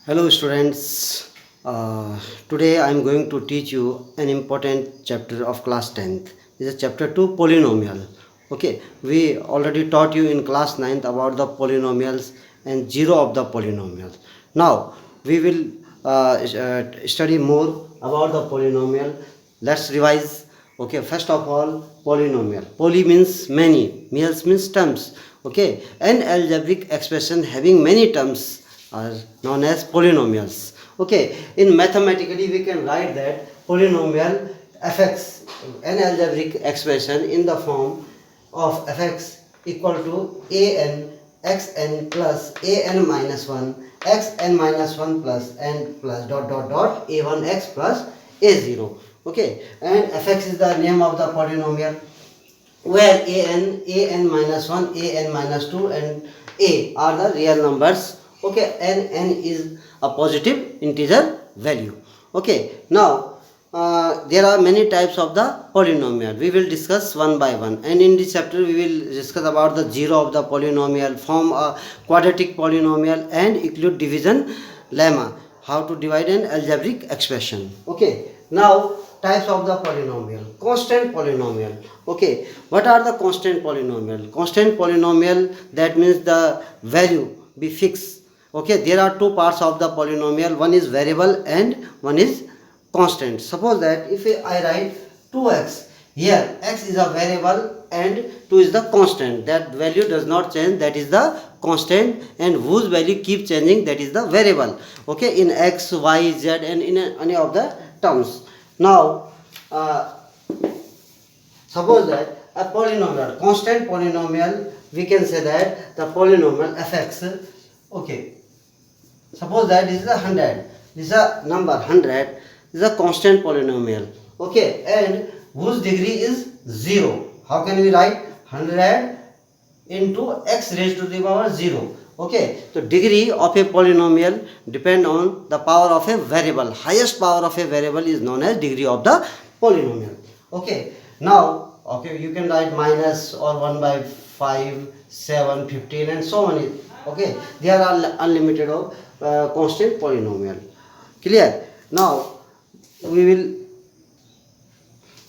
Hello students, today I am going to teach you an important chapter of class 10th. This is chapter 2, polynomial. Okay, we already taught you in class 9th about the polynomials and zero of the polynomials. Now we will study more about the polynomial. Let's revise. Okay, first of all, polynomial. Poly means many, mials means terms. Okay, an algebraic expression having many terms are known as polynomials. Okay, in mathematically we can write that polynomial fx, an algebraic expression in the form of fx equal to an xn plus an minus 1 xn minus 1 plus n plus dot dot dot a1x plus a0. Okay, and fx is the name of the polynomial where an minus 1, an minus 2 and a are the real numbers. Okay, and n is a positive integer value. Okay, now there are many types of the polynomial. We will discuss one by one, and in this chapter we will discuss about the zero of the polynomial, form a quadratic polynomial and include division lemma, how to divide an algebraic expression. Okay, now types of the polynomial. Constant polynomial. Okay, what are the constant polynomial? Constant polynomial, that means the value be fixed. Okay, there are two parts of the polynomial, one is variable and one is constant. Suppose that if I write 2x, here x is a variable and 2 is the constant, that value does not change, that is the constant, and whose value keep changing, that is the variable. Okay, in x, y, z and in any of the terms. Now suppose that a polynomial, constant polynomial, we can say that the polynomial fx. Okay, suppose that this is a 100, this is a number 100, this is a constant polynomial. Okay, and whose degree is 0. How can we write 100 into x raised to the power 0? Okay, so degree of a polynomial depend on the power of a variable. Highest power of a variable is known as degree of the polynomial. Okay, now okay, you can write minus or 1 by 5, 7, 15 and so on. Okay, they are unlimited of constant polynomial. Clear? Now we will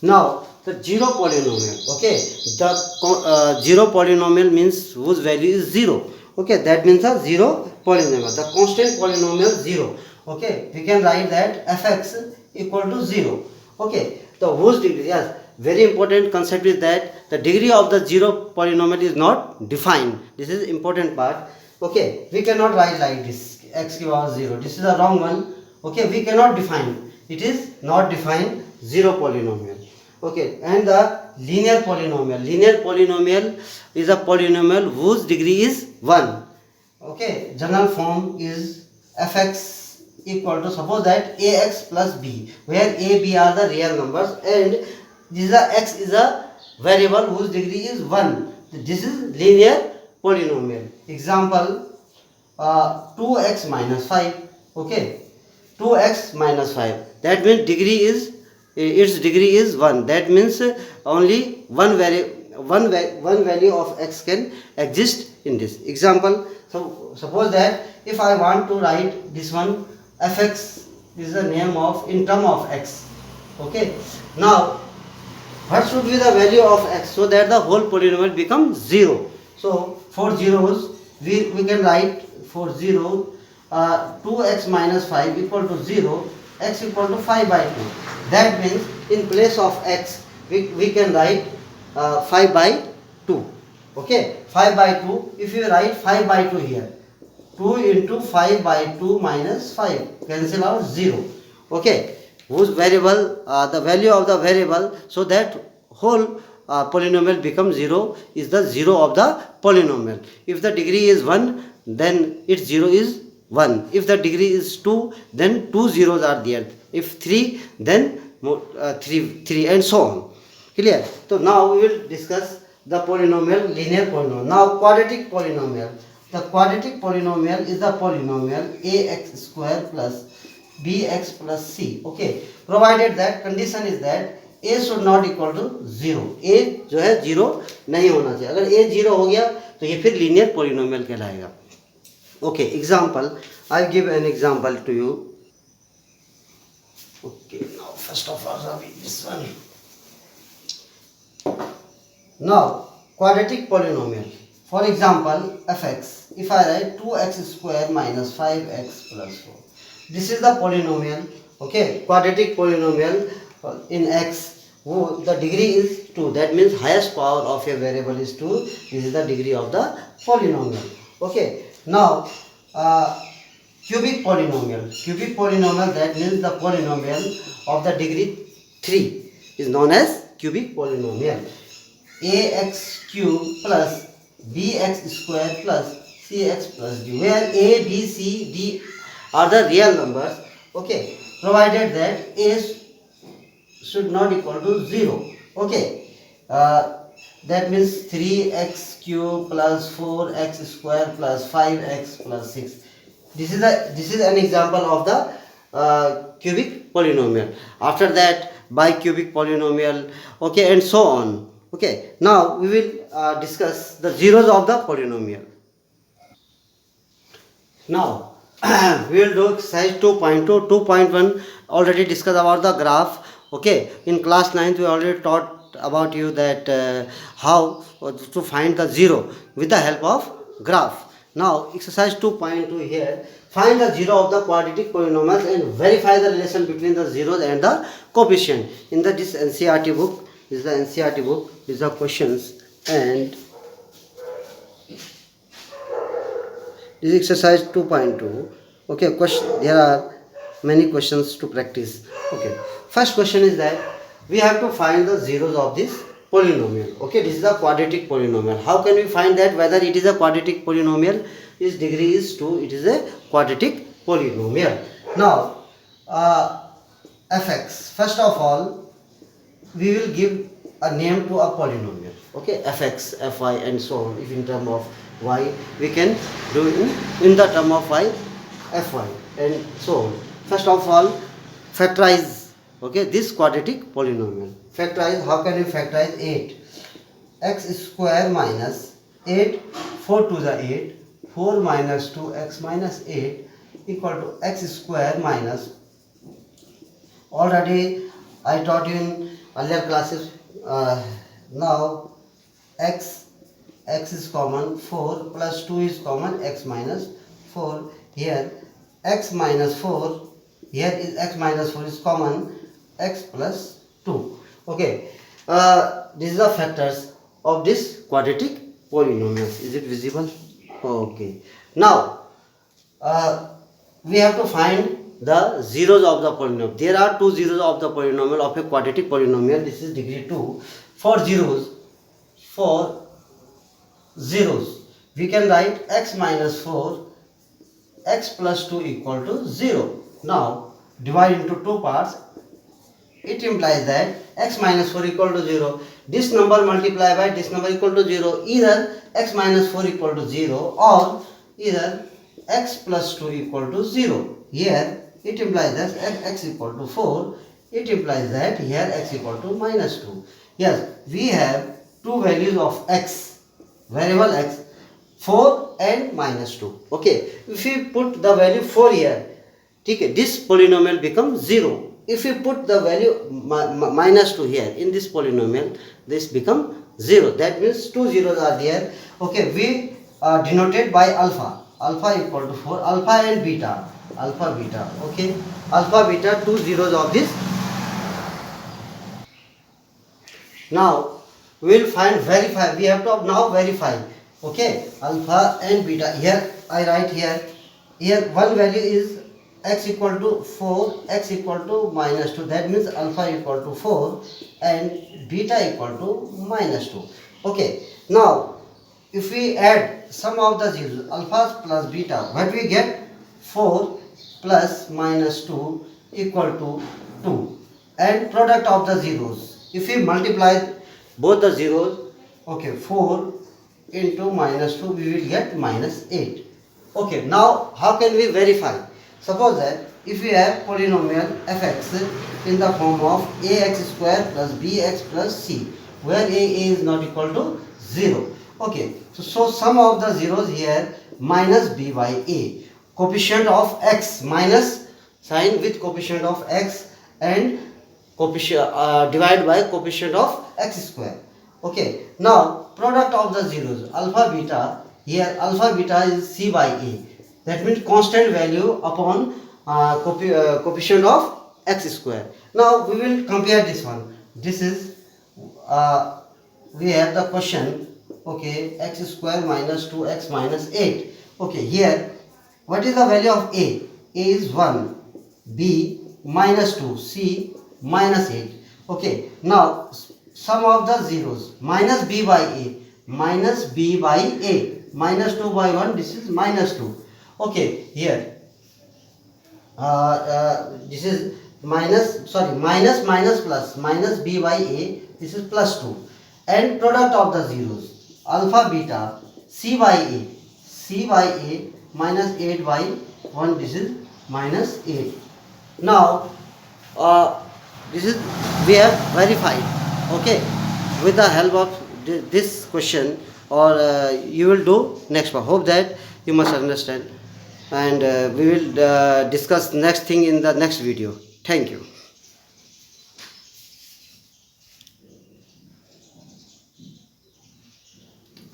the zero polynomial. Okay, the zero polynomial means whose value is 0. Okay, that means a zero polynomial. The constant polynomial 0. Okay, we can write that fx equal to 0. Okay, the whose degree, yes, very important concept is that the degree of the zero polynomial is not defined. This is important part. Okay, we cannot write like this, x equals 0. This is a wrong one. Okay, we cannot define. It is not defined zero polynomial. Okay, and the linear polynomial. Linear polynomial is a polynomial whose degree is 1. Okay, general form is fx equal to, suppose that ax plus b, where a, b are the real numbers and this is a x is a variable whose degree is 1. This is linear polynomial. Example 2x minus 5. Okay, 2x minus 5, that means degree is, its degree is 1. That means only one value of x can exist in this example. So suppose that if I want to write this one, fx is the name of in term of x. Okay, now what should be the value of x so that the whole polynomial becomes 0? So for zeros we can write for 0 2x minus 5 equal to 0, x equal to 5 by 2. That means in place of x we can write 5 by 2. Okay, 5 by 2, if you write 5 by 2 here, 2 into 5 by 2 minus 5, cancel out 0. Okay, whose variable, the value of the variable, so that whole polynomial becomes 0 is the 0 of the polynomial. If the degree is 1, then its 0 is 1. If the degree is 2, then 2 zeros are there. If 3, then 3 and so on. Clear? So now we will discuss the polynomial, linear polynomial. Now quadratic polynomial. The quadratic polynomial is the polynomial ax square plus bx plus c. Okay, provided that condition is that a should not equal to 0. a जो है 0 नहीं होना चाहिए. अगर a 0 हो गया तो ये फिर linear polynomial कहलाएगा. Okay, example. I'll give an example to you. Okay, now first of all, Ravi, this one. Now, quadratic polynomial. For example, fx. If I write 2x square minus 5x plus 4. This is the polynomial. Okay, quadratic polynomial in x. The degree is 2. That means highest power of a variable is 2. This is the degree of the polynomial. Okay. Now, cubic polynomial. Cubic polynomial, that means the polynomial of the degree 3 is known as cubic polynomial. Ax cube plus bx square plus cx plus d, where a, b, c, d are the real numbers. Okay, provided that a should not equal to 0. Okay, that means 3x cube plus 4x square plus 5x plus 6. This is an example of the cubic polynomial. After that, bicubic polynomial. Okay, and so on. Okay, now we will discuss the zeros of the polynomial. Now we will do exercise 2.2. 2.1 already discussed about the graph. Okay, in class 9th we already taught about you that how to find the zero with the help of graph. Now exercise 2.2 here, find the zero of the quadratic polynomials and verify the relation between the zeros and the coefficient. In this NCERT book, this is the NCERT book, these are questions, and this is exercise 2.2. Okay, there are many questions to practice. Okay, first question is that we have to find the zeros of this polynomial. Okay, this is a quadratic polynomial. How can we find that whether it is a quadratic polynomial? Its degree is 2. It is a quadratic polynomial. Now, fx. First of all, we will give a name to a polynomial. Okay, fx, fy, and so on. If in term of y, we can do in the term of y, fy, and so on. First of all, factorize. Okay, this quadratic polynomial. Factorize. How can you factorize 8? X square minus 8, 4 to the 8, 4 minus 2x minus 8 equal to x square minus, already I taught you in earlier classes. Now x is common, 4 plus 2 is common, x minus 4. Here x minus 4, here is x minus 4 is common, x plus 2. Okay, these are factors of this quadratic polynomials. Is it visible? Okay, now we have to find the zeros of the polynomial. There are two zeros of the polynomial of a quadratic polynomial. This is degree 2. For zeros, we can write x minus 4, x plus 2 equal to 0. Now divide into two parts. It implies that x minus 4 equal to 0. This number multiplied by this number equal to 0. Either x minus 4 equal to 0 or either x plus 2 equal to 0. Here it implies that x equal to 4. It implies that here x equal to minus 2. Yes, we have two values of x, variable x, 4 and minus 2. Okay, if we put the value 4 here, okay, this polynomial becomes 0. If we put the value minus 2 here in this polynomial, this becomes 0. That means two zeros are there. Okay, we denoted by alpha. Alpha equal to 4, alpha and beta. Alpha, beta. Okay, alpha, beta, two zeros of this. Now we will find, verify. We have to now verify. Okay, alpha and beta. Here I write here. Here one value is x equal to 4, x equal to minus 2. That means alpha equal to 4 and beta equal to minus 2. Okay, now if we add sum of the zeros, alpha plus beta, what we get? 4 plus minus 2 equal to 2. And product of the zeros, if we multiply both the zeros, okay, 4 into minus 2, we will get minus 8. Okay, now how can we verify? Suppose that if we have polynomial fx in the form of ax square plus bx plus c, where a is not equal to 0. Okay, so sum of the zeros here minus b by a. Coefficient of x minus sign with coefficient of x and coefficient divide by coefficient of x square. Okay, now product of the zeros alpha beta. Here alpha beta is c by a, that means constant value upon coefficient of x square. Now we will compare this one. This is we have the question. Okay, x square minus 2x minus 8. Okay, here what is the value of a? A is 1, b minus 2, c minus 8. Okay, now sum of the zeros minus b by a, minus b by a, minus 2 by 1, this is minus 2. Okay, here this is minus minus plus, minus b by a, this is plus 2, and product of the zeros alpha beta c by a minus 8 by 1, this is minus 8. Now this is we have verified. Okay, with the help of this question, or you will do next one. Hope that you must understand, and we will discuss next thing in the next video. Thank you.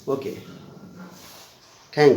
Okay, thank you.